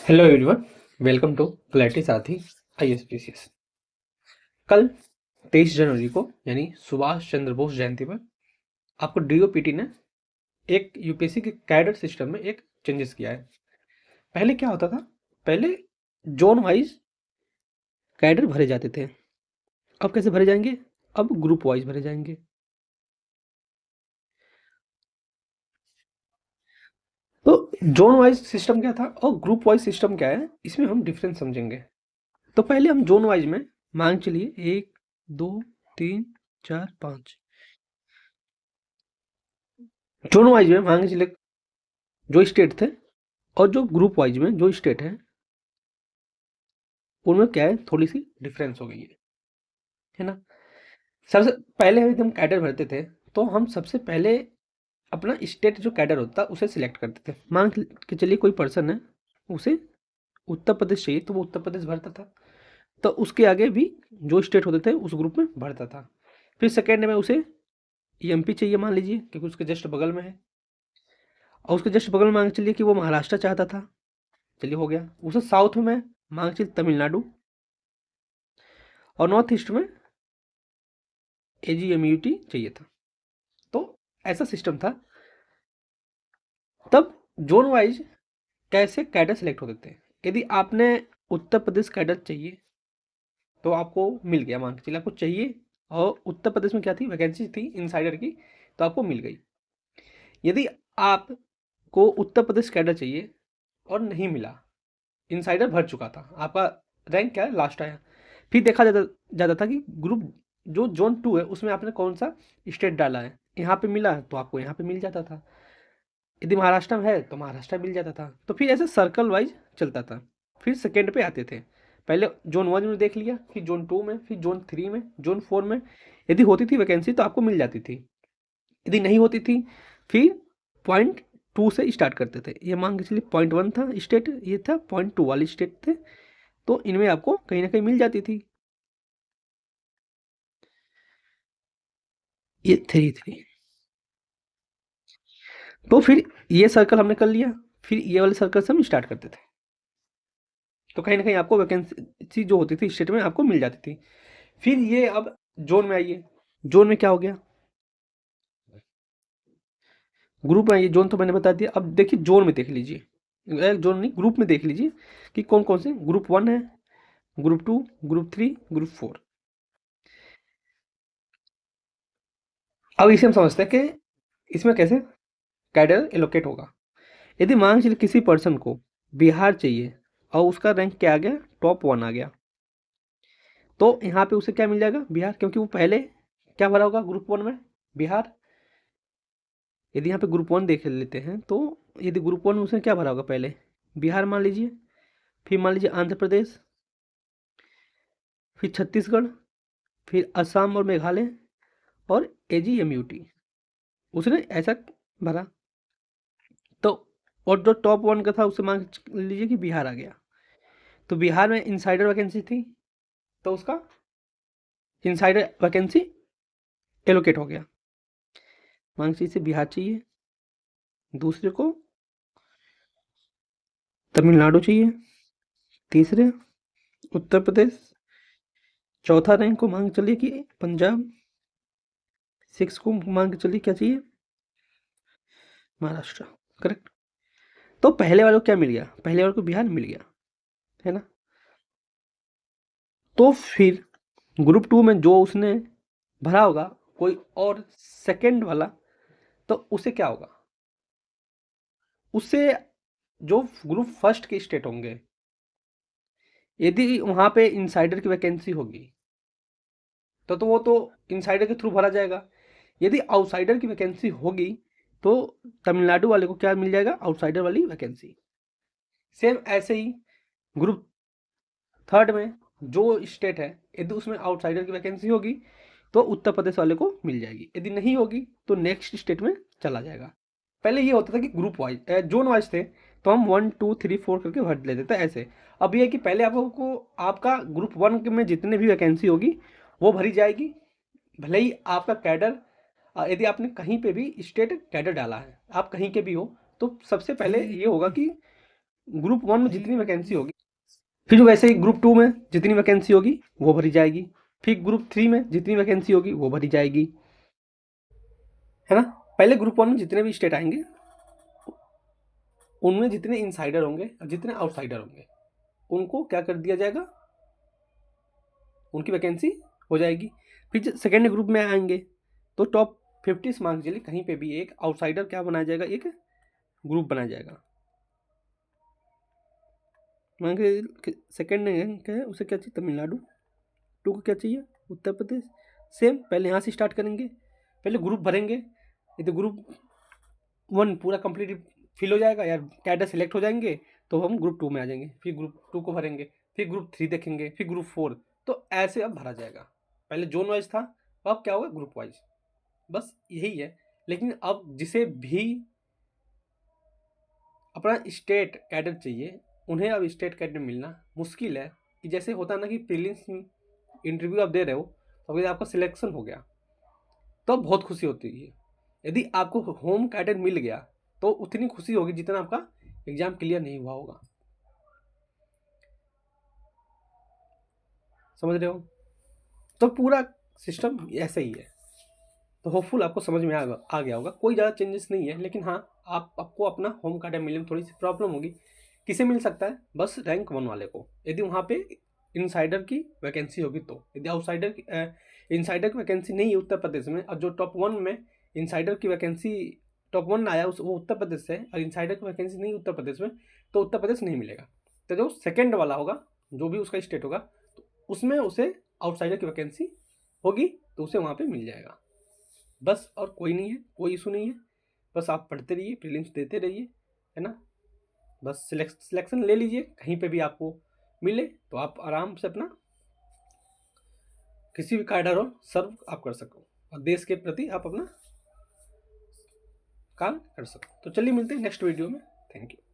Hello everyone, welcome to clarity साथी ISPCS। कल 23 जनवरी को यानी सुभाष चंद्र बोस जयंती पर आपको DOPT ने एक यूपीएससी के कैडर सिस्टम में एक चेंजेस किया है। पहले क्या होता था? पहले जोन वाइज कैडर भरे जाते थे। अब कैसे भरे जाएंगे? अब ग्रुप वाइज भरे जाएंगे। तो जोन वाइज सिस्टम क्या था और ग्रुप वाइज सिस्टम क्या है, इसमें हम डिफरेंस समझेंगे। तो पहले हम जोन वाइज में मान चलिए 1 2 3 4 5 जोन वाइज में मान के चलिए जो स्टेट थे और जो ग्रुप वाइज में जो स्टेट है उनमें क्या है, थोड़ी सी डिफरेंस हो गई है ना। सबसे पहले हम कैडर भरते थे तो हम सबसे पहले अपना स्टेट जो कैडर होता उसे सिलेक्ट करते थे। मान के चलिए कोई पर्सन है, उसे उत्तर प्रदेश चाहिए तो वो उत्तर प्रदेश भरता था, तो उसके आगे भी जो स्टेट होते थे उस ग्रुप में भरता था। फिर सेकेंड में उसे MP चाहिए मान लीजिए, क्योंकि उसके जस्ट बगल में है, और उसके जस्ट बगल में मान के चलिए कि वो महाराष्ट्र चाहता था, चलिए हो गया। उसे साउथ में मान के चलिए तमिलनाडु, और नॉर्थ ईस्ट में AGMUT चाहिए था। तो ऐसा सिस्टम था। तब जोन वाइज कैसे कैडर सेलेक्ट होते थे? यदि आपने उत्तर प्रदेश कैडर चाहिए तो आपको मिल गया, मान के चलिए आपको चाहिए और उत्तर प्रदेश में क्या थी, वैकेंसी थी इनसाइडर की, तो आपको मिल गई। यदि आपको उत्तर प्रदेश कैडर चाहिए और नहीं मिला, इनसाइडर भर चुका था, आपका रैंक क्या है, लास्ट आया, फिर देखा जाता जाता था कि ग्रुप जो जोन 2 है उसमें आपने कौन सा स्टेट डाला है, यहाँ पे मिला तो आपको यहाँ पे मिल जाता था। यदि महाराष्ट्र में है तो महाराष्ट्र मिल जाता था। तो फिर ऐसे सर्कल वाइज चलता था। फिर सेकेंड पे आते थे। पहले जोन 1 में देख लिया, फिर जोन 2 में, फिर जोन 3 में, जोन 4 में। यदि होती थी वैकेंसी तो आपको मिल जाती थी, यदि नहीं होती थी फिर पॉइंट 2 से स्टार्ट करते थे। ये मान के चलिए पॉइंट 1 था स्टेट, ये था पॉइंट 2 वाली स्टेट थे, तो इनमें आपको कहीं ना कहीं मिल जाती थी। ये 3 तो फिर ये सर्कल हमने कर लिया, फिर ये वाले सर्कल से हम स्टार्ट करते थे। तो कहीं ना कहीं आपको वैकेंसी जो होती थी स्टेट में आपको मिल जाती थी। फिर ये अब जोन में आइए। जोन में क्या हो गया, ग्रुप में आइए। जोन तो मैंने बता दिया। अब देखिए जोन में देख लीजिए, जोन नहीं ग्रुप में देख लीजिए कि कौन कौन से ग्रुप 1 है, ग्रुप 2, ग्रुप 3, ग्रुप 4। अब इसे हम समझते हैं कि इसमें कैसे कैडर एलोकेट होगा। यदि मान के चलिए किसी पर्सन को बिहार चाहिए और उसका रैंक क्या आ गया, टॉप 1 आ गया, तो यहाँ पे उसे क्या मिल जाएगा, बिहार, क्योंकि वो पहले क्या भरा होगा ग्रुप 1 में, बिहार। यदि यहाँ पे ग्रुप 1 देख लेते हैं तो यदि ग्रुप 1 में उसने क्या भरा होगा, पहले बिहार मान लीजिए, फिर मान लीजिए आंध्र प्रदेश, फिर छत्तीसगढ़, फिर असम और मेघालय, और AGMUT उसने ऐसा भरा। तो और जो टॉप 1 का था उसे मान लीजिए कि बिहार आ गया, तो बिहार में इनसाइडर वैकेंसी थी, तो उसका इनसाइडर वैकेंसी एलोकेट हो गया। मान लीजिए इसे बिहार चाहिए, दूसरे को तमिलनाडु चाहिए, तीसरे उत्तर प्रदेश, चौथा रैंक को मान के चलिए कि पंजाब, 6 को मान के चलिए क्या चाहिए, महाराष्ट्र। करेक्ट। तो पहले वाले को क्या मिल गया, पहले वाले को बिहार मिल गया, है ना। तो फिर ग्रुप 2 में जो उसने भरा होगा कोई और सेकंड वाला, तो उसे क्या होगा, उससे जो ग्रुप फर्स्ट के स्टेट होंगे, यदि वहां पे इनसाइडर की वैकेंसी होगी तो वो तो इनसाइडर के थ्रू भरा जाएगा। यदि आउटसाइडर की वैकेंसी होगी तो तमिलनाडु वाले को क्या मिल जाएगा, आउटसाइडर वाली वैकेंसी। सेम ऐसे ही ग्रुप 3 में जो स्टेट है, यदि उसमें आउटसाइडर की वैकेंसी होगी तो उत्तर प्रदेश वाले को मिल जाएगी, यदि नहीं होगी तो नेक्स्ट स्टेट में चला जाएगा। पहले ये होता था कि ग्रुप वाइज जोन वाइज थे, तो हम 1 2 3 4 करके भर लेते थे ऐसे। अब ये है कि पहले आपको आपका ग्रुप 1 में जितने भी वैकेंसी होगी वो भरी जाएगी, भले ही आपका कैडर यदि आपने कहीं पे भी स्टेट कैडर डाला है, आप कहीं के भी हो, तो सबसे पहले ये होगा कि ग्रुप 1 में जितनी वैकेंसी होगी, फिर वैसे ही ग्रुप 2 में जितनी वैकेंसी होगी वो भरी जाएगी, फिर ग्रुप 3 में जितनी वैकेंसी होगी वो भरी जाएगी, है ना। पहले ग्रुप 1 में जितने भी स्टेट आएंगे उनमें जितने इनसाइडर होंगे और जितने आउटसाइडर होंगे उनको क्या कर दिया जाएगा, उनकी वैकेंसी हो जाएगी। फिर सेकेंड ग्रुप में आएंगे तो टॉप 50 मार्क्स के लिए कहीं पे भी एक आउटसाइडर क्या बनाया जाएगा, एक ग्रुप बनाया जाएगा। मान के सेकेंड रैंक है उसे क्या चाहिए, तमिलनाडु। 2 को क्या चाहिए, उत्तर प्रदेश। सेम पहले यहाँ से स्टार्ट करेंगे, पहले ग्रुप भरेंगे। ये तो ग्रुप 1 पूरा कंप्लीट फिल हो जाएगा या कैडर सेलेक्ट हो जाएंगे तो हम ग्रुप 2 में आ जाएंगे, फिर ग्रुप 2 को भरेंगे, फिर ग्रुप 3 देखेंगे, फिर ग्रुप 4। तो ऐसे अब भरा जाएगा। पहले जोन वाइज था, अब क्या होगा, ग्रुप वाइज। बस यही है। लेकिन अब जिसे भी अपना स्टेट कैडर चाहिए उन्हें अब स्टेट कैडर मिलना मुश्किल है। कि जैसे होता है ना कि प्रीलिम्स इंटरव्यू आप दे रहे हो तो अगर आपका सिलेक्शन हो गया तो बहुत खुशी होती है। यदि आपको होम कैडर मिल गया तो उतनी खुशी होगी जितना आपका एग्जाम क्लियर नहीं हुआ होगा। समझ रहे हो। तो पूरा सिस्टम ऐसे ही है। तो होपफुल आपको समझ में आ गया होगा। कोई ज़्यादा चेंजेस नहीं है, लेकिन हाँ आपको अपना होम कैडर मिलने में थोड़ी सी प्रॉब्लम होगी। किसे मिल सकता है, बस रैंक 1 वाले को, यदि वहाँ पे इनसाइडर की वैकेंसी होगी तो। यदि आउटसाइडर की इनसाइडर की वैकेंसी नहीं है उत्तर प्रदेश में, और जो टॉप 1 में इनसाइडर की वैकेंसी टॉप 1 आया वो उत्तर प्रदेश से है, और इनसाइडर की वैकेंसी नहीं उत्तर प्रदेश में, तो उत्तर प्रदेश नहीं मिलेगा। तो जो सेकेंड वाला होगा, जो भी उसका स्टेट होगा, तो उसमें उसे आउटसाइडर की वैकेंसी होगी तो उसे वहाँ पर मिल जाएगा। बस और कोई नहीं है, कोई इशू नहीं है। बस आप पढ़ते रहिए, प्रीलिम्स देते रहिए, है ना। बस सिलेक्शन ले लीजिए, कहीं पे भी आपको मिले तो आप आराम से अपना किसी भी कैडर हो सर्व आप कर सको और देश के प्रति आप अपना काम कर सको। तो चलिए मिलते हैं नेक्स्ट वीडियो में। Thank you.